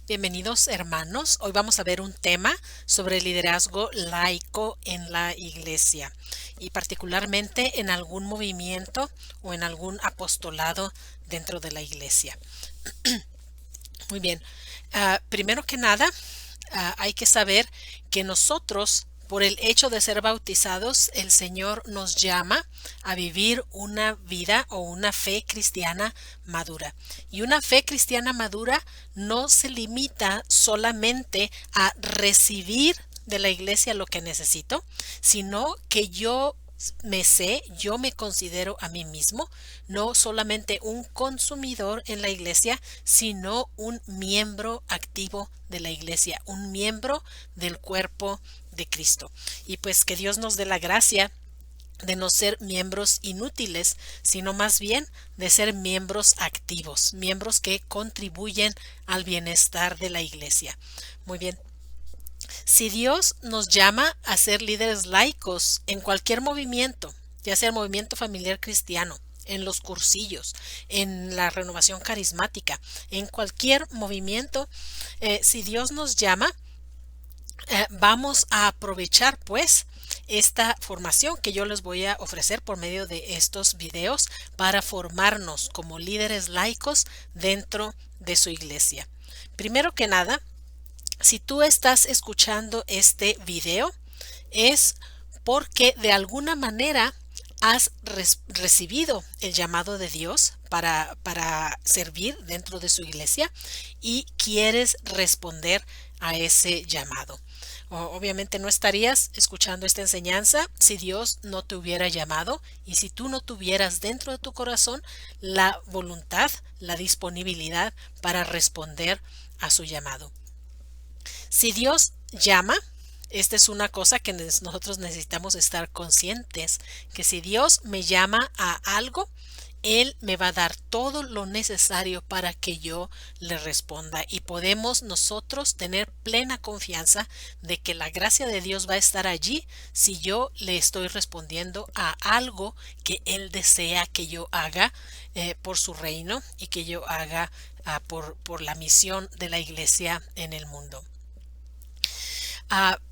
Bienvenidos hermanos. Hoy vamos a ver un tema sobre el liderazgo laico en la iglesia y particularmente en algún movimiento o en algún apostolado dentro de la iglesia. Muy bien. Primero que nada, hay que saber que nosotros, por el hecho de ser bautizados, el Señor nos llama a vivir una vida o una fe cristiana madura. Y una fe cristiana madura no se limita solamente a recibir de la iglesia lo que necesito, sino que yo me considero a mí mismo no solamente un consumidor en la iglesia, sino un miembro activo de la iglesia, un miembro del cuerpo de Cristo. Y pues que Dios nos dé la gracia de no ser miembros inútiles, sino más bien de ser miembros activos, miembros que contribuyen al bienestar de la iglesia. Muy bien. Si Dios nos llama a ser líderes laicos en cualquier movimiento, ya sea el movimiento familiar cristiano, en los cursillos, en la renovación carismática, en cualquier movimiento, si Dios nos llama, vamos a aprovechar pues esta formación que yo les voy a ofrecer por medio de estos videos para formarnos como líderes laicos dentro de su iglesia. Primero que nada, si tú estás escuchando este video, es porque de alguna manera has recibido el llamado de Dios para servir dentro de su iglesia y quieres responder a ese llamado. Obviamente no estarías escuchando esta enseñanza si Dios no te hubiera llamado y si tú no tuvieras dentro de tu corazón la voluntad, la disponibilidad para responder a su llamado. Si Dios llama, esta es una cosa que nosotros necesitamos estar conscientes, que si Dios me llama a algo, Él me va a dar todo lo necesario para que yo le responda y podemos nosotros tener plena confianza de que la gracia de Dios va a estar allí si yo le estoy respondiendo a algo que Él desea que yo haga por su reino y que yo haga por la misión de la iglesia en el mundo.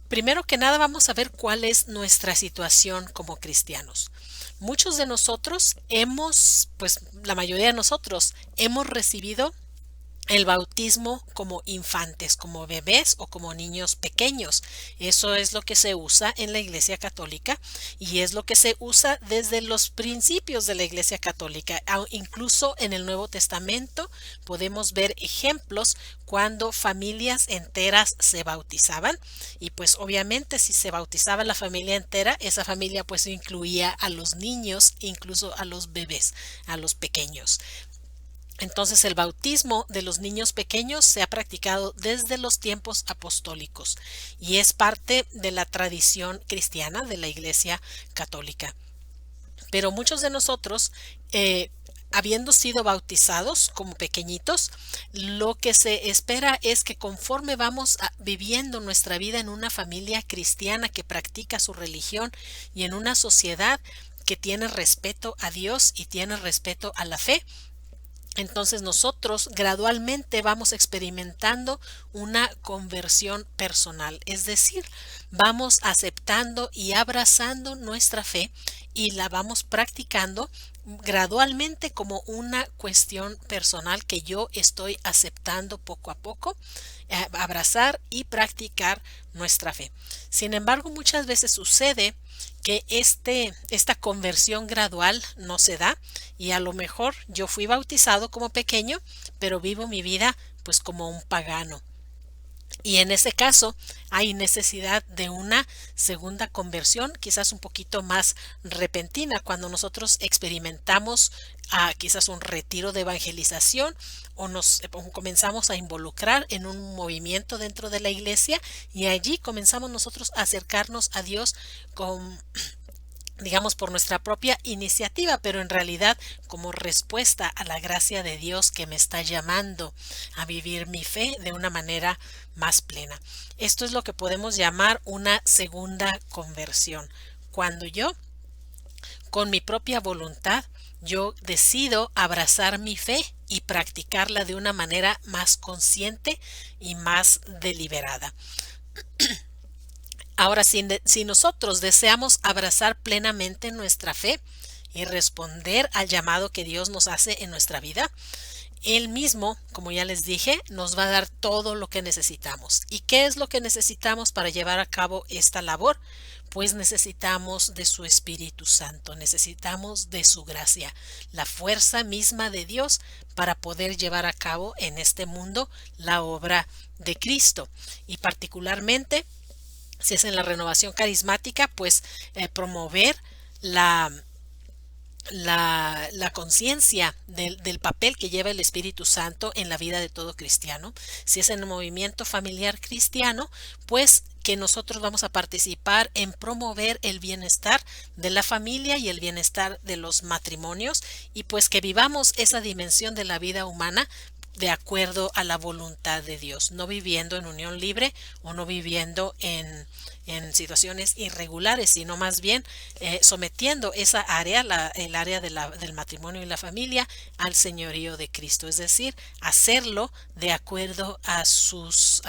Primero que nada vamos a ver cuál es nuestra situación como cristianos. Muchos de nosotros pues la mayoría de nosotros hemos recibido el bautismo como infantes, como bebés o como niños pequeños. Eso es lo que se usa en la Iglesia Católica y es lo que se usa desde los principios de la Iglesia Católica. Incluso en el Nuevo Testamento podemos ver ejemplos cuando familias enteras se bautizaban y pues obviamente si se bautizaba la familia entera, esa familia pues incluía a los niños, incluso a los bebés, a los pequeños. Entonces el bautismo de los niños pequeños se ha practicado desde los tiempos apostólicos y es parte de la tradición cristiana de la Iglesia Católica. Pero muchos de nosotros, habiendo sido bautizados como pequeñitos, lo que se espera es que conforme vamos viviendo nuestra vida en una familia cristiana que practica su religión y en una sociedad que tiene respeto a Dios y tiene respeto a la fe, entonces nosotros gradualmente vamos experimentando una conversión personal, es decir, vamos aceptando y abrazando nuestra fe y la vamos practicando gradualmente como una cuestión personal que yo estoy aceptando poco a poco, abrazar y practicar nuestra fe. Sin embargo, muchas veces sucede que esta conversión gradual no se da y a lo mejor yo fui bautizado como pequeño, pero vivo mi vida pues como un pagano. Y en ese caso hay necesidad de una segunda conversión, quizás un poquito más repentina, cuando nosotros experimentamos quizás un retiro de evangelización o nos comenzamos a involucrar en un movimiento dentro de la iglesia y allí comenzamos nosotros a acercarnos a Dios con digamos por nuestra propia iniciativa, pero en realidad como respuesta a la gracia de Dios que me está llamando a vivir mi fe de una manera más plena. Esto es lo que podemos llamar una segunda conversión. Cuando yo, con mi propia voluntad, yo decido abrazar mi fe y practicarla de una manera más consciente y más deliberada. Ahora, si nosotros deseamos abrazar plenamente nuestra fe y responder al llamado que Dios nos hace en nuestra vida, Él mismo, como ya les dije, nos va a dar todo lo que necesitamos. ¿Y qué es lo que necesitamos para llevar a cabo esta labor? Pues necesitamos de su Espíritu Santo, necesitamos de su gracia, la fuerza misma de Dios para poder llevar a cabo en este mundo la obra de Cristo. Y particularmente, si es en la renovación carismática, pues promover la conciencia del papel que lleva el Espíritu Santo en la vida de todo cristiano. Si es en el movimiento familiar cristiano, pues que nosotros vamos a participar en promover el bienestar de la familia y el bienestar de los matrimonios, y pues que vivamos esa dimensión de la vida humana de acuerdo a la voluntad de Dios, no viviendo en unión libre o no viviendo en situaciones irregulares, sino más bien sometiendo esa área, el área del matrimonio y la familia, al señorío de Cristo, es decir, hacerlo de acuerdo a sus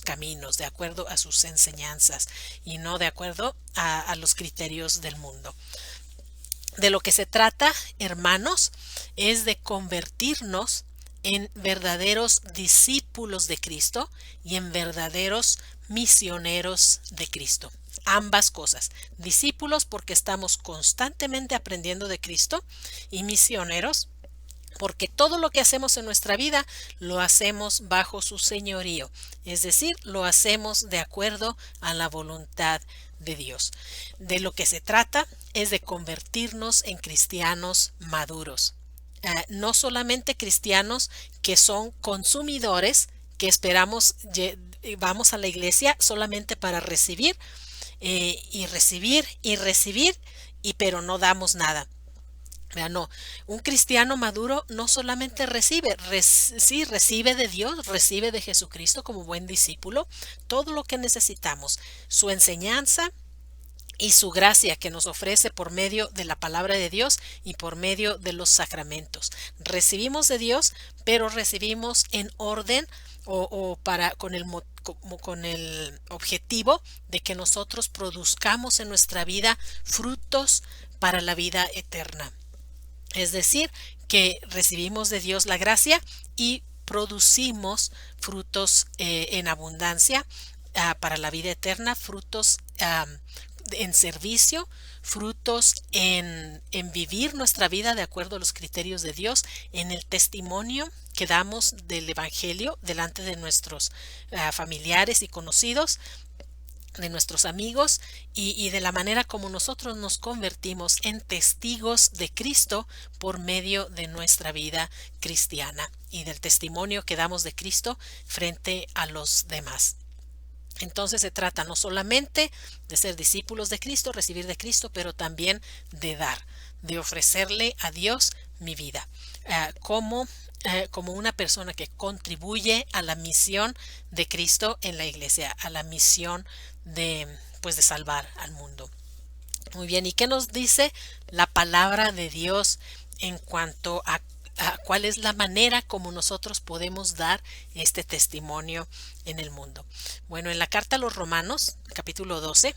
caminos, de acuerdo a sus enseñanzas y no de acuerdo a los criterios del mundo. De lo que se trata, hermanos, es de convertirnos en verdaderos discípulos de Cristo y en verdaderos misioneros de Cristo. Ambas cosas. Discípulos porque estamos constantemente aprendiendo de Cristo, y misioneros porque todo lo que hacemos en nuestra vida lo hacemos bajo su señorío, es decir, lo hacemos de acuerdo a la voluntad de Dios. De lo que se trata es de convertirnos en cristianos maduros. No solamente cristianos que son consumidores, que esperamos, vamos a la iglesia solamente para recibir y recibir y recibir, pero no damos nada. No, un cristiano maduro no solamente recibe, sí recibe de Dios, recibe de Jesucristo como buen discípulo todo lo que necesitamos, su enseñanza y su gracia que nos ofrece por medio de la palabra de Dios y por medio de los sacramentos. Recibimos de Dios, pero recibimos en orden con el objetivo de que nosotros produzcamos en nuestra vida frutos para la vida eterna. Es decir, que recibimos de Dios la gracia y producimos frutos en abundancia para la vida eterna, frutos en servicio, frutos en vivir nuestra vida de acuerdo a los criterios de Dios, en el testimonio que damos del Evangelio delante de nuestros familiares y conocidos, de nuestros amigos, y de la manera como nosotros nos convertimos en testigos de Cristo por medio de nuestra vida cristiana y del testimonio que damos de Cristo frente a los demás. Entonces se trata no solamente de ser discípulos de Cristo, recibir de Cristo, pero también de dar, de ofrecerle a Dios mi vida, como una persona que contribuye a la misión de Cristo en la iglesia, a la misión de salvar al mundo. Muy bien, ¿y qué nos dice la palabra de Dios en cuanto a cuál es la manera como nosotros podemos dar este testimonio en el mundo? Bueno, en la carta a los Romanos, capítulo 12,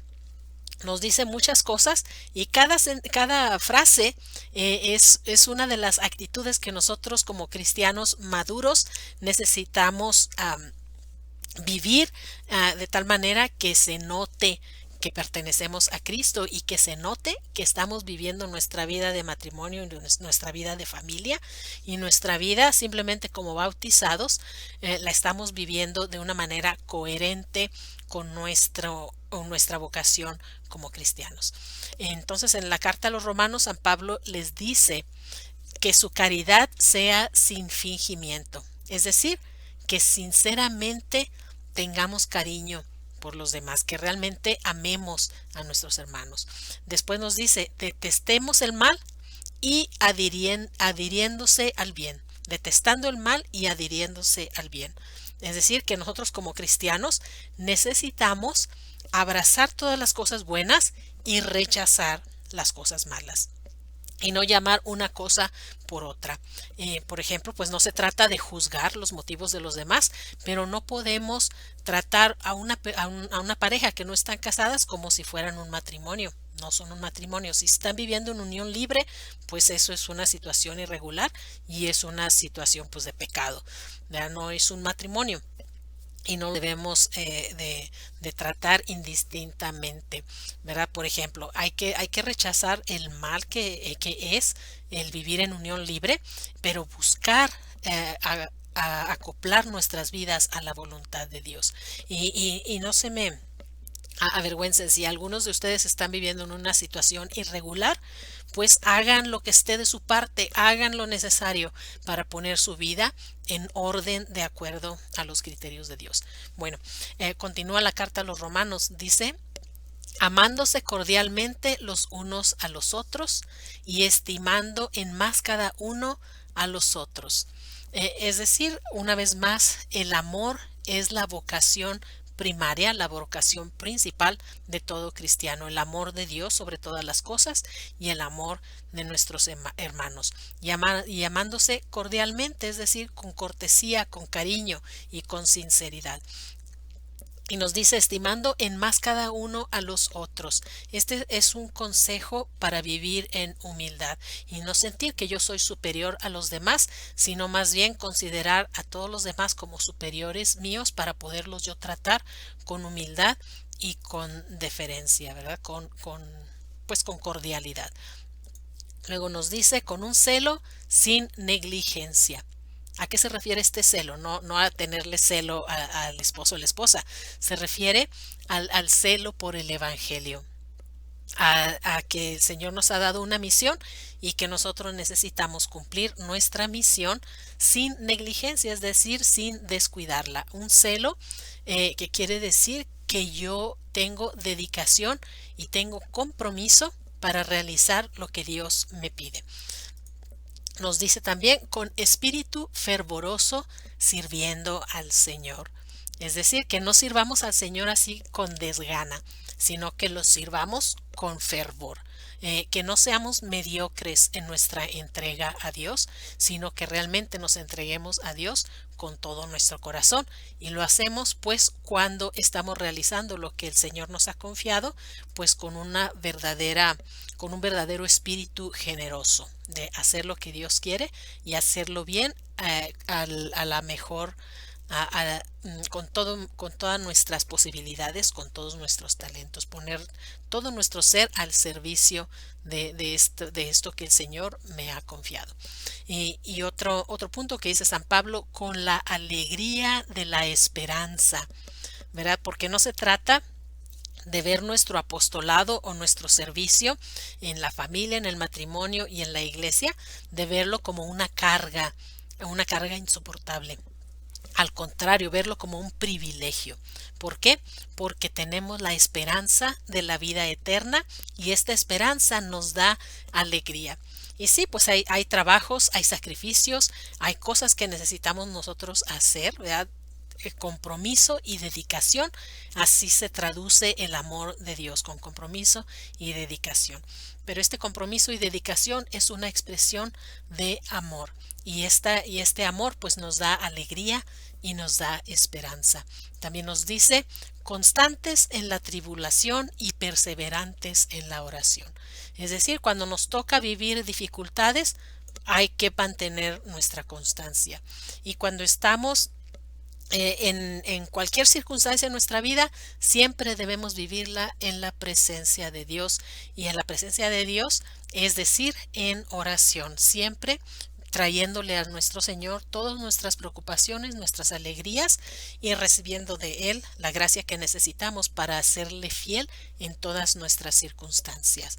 nos dice muchas cosas, y cada frase es una de las actitudes que nosotros como cristianos maduros necesitamos vivir de tal manera que se note que pertenecemos a Cristo y que se note que estamos viviendo nuestra vida de matrimonio, nuestra vida de familia y nuestra vida simplemente como bautizados, la estamos viviendo de una manera coherente con nuestra vocación como cristianos. Entonces, en la carta a los Romanos, San Pablo les dice que su caridad sea sin fingimiento, es decir, que sinceramente tengamos cariño por los demás, que realmente amemos a nuestros hermanos. Después nos dice, detestemos el mal y adhiriéndose al bien, detestando el mal y adhiriéndose al bien. Es decir, que nosotros como cristianos necesitamos abrazar todas las cosas buenas y rechazar las cosas malas. y no llamar una cosa por otra. Por ejemplo, pues no se trata de juzgar los motivos de los demás, pero no podemos tratar a una pareja que no están casadas como si fueran un matrimonio. No son un matrimonio. Si están viviendo en unión libre, pues eso es una situación irregular y es una situación pues de pecado. Ya no es un matrimonio y no debemos de tratar indistintamente, ¿verdad? Por ejemplo, hay que rechazar el mal que es el vivir en unión libre, pero buscar acoplar nuestras vidas a la voluntad de Dios. Y no se me avergüencen, si algunos de ustedes están viviendo en una situación irregular, pues hagan lo que esté de su parte, hagan lo necesario para poner su vida en orden de acuerdo a los criterios de Dios. Bueno, continúa la carta a los Romanos, dice: amándose cordialmente los unos a los otros y estimando en más cada uno a los otros. Es decir, una vez más, el amor es la vocación primaria, la vocación principal de todo cristiano, el amor de Dios sobre todas las cosas y el amor de nuestros hermanos. Y amándose cordialmente, es decir, con cortesía, con cariño y con sinceridad. Y nos dice estimando en más cada uno a los otros. Este es un consejo para vivir en humildad y no sentir que yo soy superior a los demás, sino más bien considerar a todos los demás como superiores míos para poderlos yo tratar con humildad y con deferencia, ¿verdad? Pues con cordialidad. Luego nos dice con un celo sin negligencia. ¿A qué se refiere este celo? No a tenerle celo al esposo o la esposa. Se refiere al celo por el Evangelio. A que el Señor nos ha dado una misión y que nosotros necesitamos cumplir nuestra misión sin negligencia, es decir, sin descuidarla. Un celo que quiere decir que yo tengo dedicación y tengo compromiso para realizar lo que Dios me pide. Nos dice también con espíritu fervoroso sirviendo al Señor. Es decir, que no sirvamos al Señor así con desgana, sino que lo sirvamos con fervor. Que no seamos mediocres en nuestra entrega a Dios, sino que realmente nos entreguemos a Dios con todo nuestro corazón. Y lo hacemos pues cuando estamos realizando lo que el Señor nos ha confiado, pues con un verdadero espíritu generoso de hacer lo que Dios quiere y hacerlo bien a la mejor con todas nuestras posibilidades, con todos nuestros talentos, poner todo nuestro ser al servicio de esto que el Señor me ha confiado. Y otro punto que dice San Pablo, con la alegría de la esperanza, ¿verdad? Porque no se trata de ver nuestro apostolado o nuestro servicio en la familia, en el matrimonio y en la iglesia, de verlo como una carga insoportable. Al contrario, verlo como un privilegio. ¿Por qué? Porque tenemos la esperanza de la vida eterna y esta esperanza nos da alegría. Y sí, pues hay trabajos, hay sacrificios, hay cosas que necesitamos nosotros hacer, ¿verdad? Compromiso y dedicación, así se traduce el amor de Dios, con compromiso y dedicación. Pero este compromiso y dedicación es una expresión de amor y este amor pues nos da alegría y nos da esperanza. También nos dice constantes en la tribulación y perseverantes en la oración. Es decir, cuando nos toca vivir dificultades, hay que mantener nuestra constancia. Y cuando estamos en cualquier circunstancia de nuestra vida, siempre debemos vivirla en la presencia de Dios. Y en la presencia de Dios, es decir, en oración, siempre trayéndole a nuestro Señor todas nuestras preocupaciones, nuestras alegrías y recibiendo de Él la gracia que necesitamos para hacerle fiel en todas nuestras circunstancias.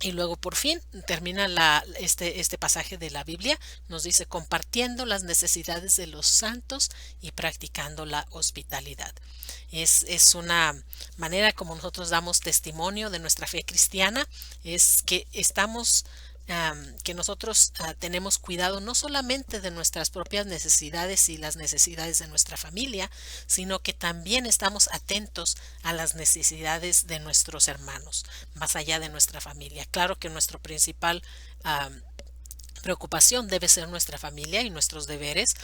Y luego por fin termina este pasaje de la Biblia, nos dice compartiendo las necesidades de los santos y practicando la hospitalidad. Es una manera como nosotros damos testimonio de nuestra fe cristiana, es que estamos que nosotros tenemos cuidado no solamente de nuestras propias necesidades y las necesidades de nuestra familia, sino que también estamos atentos a las necesidades de nuestros hermanos, más allá de nuestra familia. Claro que nuestro principal preocupación debe ser nuestra familia y nuestros deberes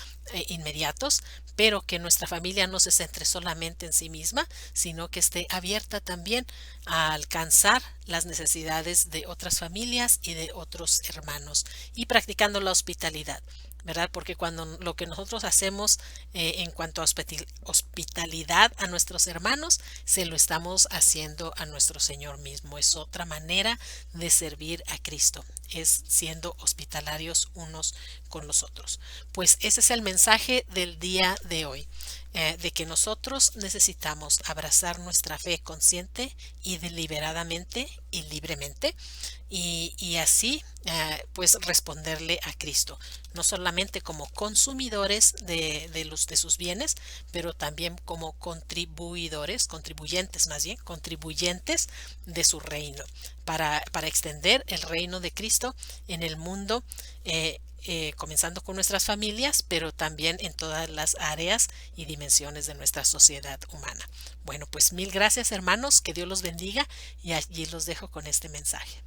inmediatos, pero que nuestra familia no se centre solamente en sí misma, sino que esté abierta también a alcanzar las necesidades de otras familias y de otros hermanos y practicando la hospitalidad. ¿Verdad? Porque cuando lo que nosotros hacemos en cuanto a hospitalidad a nuestros hermanos, se lo estamos haciendo a nuestro Señor mismo. Es otra manera de servir a Cristo, es siendo hospitalarios unos con los otros. Pues ese es el mensaje del día de hoy, de que nosotros necesitamos abrazar nuestra fe consciente y deliberadamente y libremente y así pues responderle a Cristo, no solamente como consumidores de sus bienes, pero también como contribuyentes más bien, contribuyentes de su reino, para extender el reino de Cristo en el mundo, comenzando con nuestras familias, pero también en todas las áreas y dimensiones de nuestra sociedad humana. Bueno, pues mil gracias hermanos, que Dios los bendiga y allí los dejo con este mensaje.